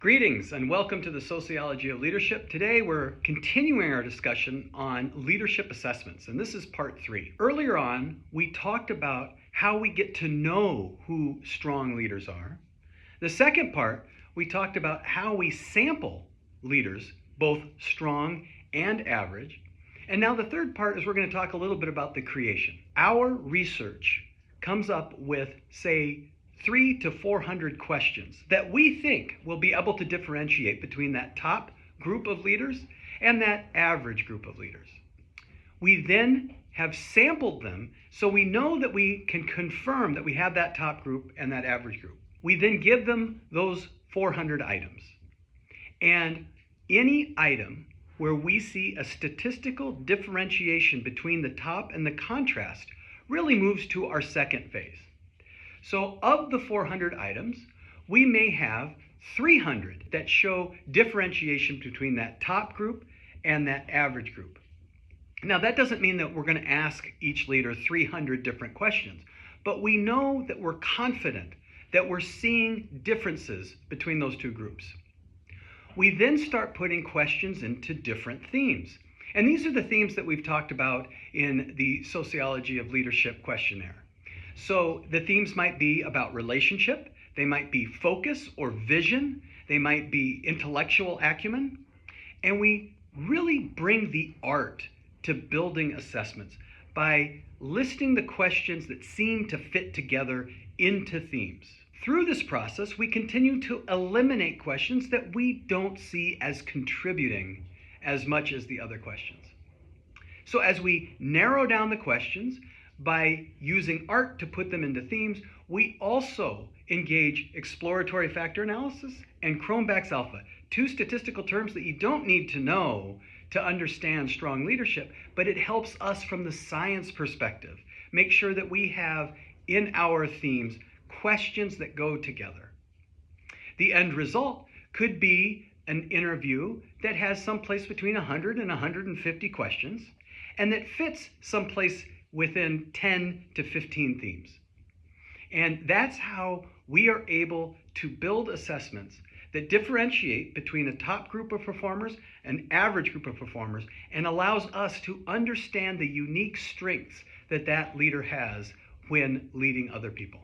Greetings and welcome to the Sociology of Leadership. Today we're continuing our discussion on leadership assessments, and this is part 3. Earlier on, we talked about how we get to know who strong leaders are. The second part, we talked about how we sample leaders, both strong and average. And now the third part is we're going to talk a little bit about the creation. Our research comes up with, say, 300 to 400 questions that we think will be able to differentiate between that top group of leaders and that average group of leaders. We then have sampled them so we know that we can confirm that we have that top group and that average group. We then give them those 400 items. And any item where we see a statistical differentiation between the top and the contrast really moves to our second phase. So of the 400 items, we may have 300 that show differentiation between that top group and that average group. Now, that doesn't mean that we're going to ask each leader 300 different questions, but we know that we're confident that we're seeing differences between those two groups. We then start putting questions into different themes. And these are the themes that we've talked about in the Sociology of Leadership questionnaire. So the themes might be about relationship, they might be focus or vision, they might be intellectual acumen, and we really bring the art to building assessments by listing the questions that seem to fit together into themes. Through this process, we continue to eliminate questions that we don't see as contributing as much as the other questions. So as we narrow down the questions, by using art to put them into themes, we also engage exploratory factor analysis and Cronbach's alpha, two statistical terms that you don't need to know to understand strong leadership, but it helps us from the science perspective make sure that we have in our themes questions that go together. The end result could be an interview that has someplace between 100 and 150 questions and that fits someplace within 10 to 15 themes. And that's how we are able to build assessments that differentiate between a top group of performers and average group of performers and allows us to understand the unique strengths that that leader has when leading other people.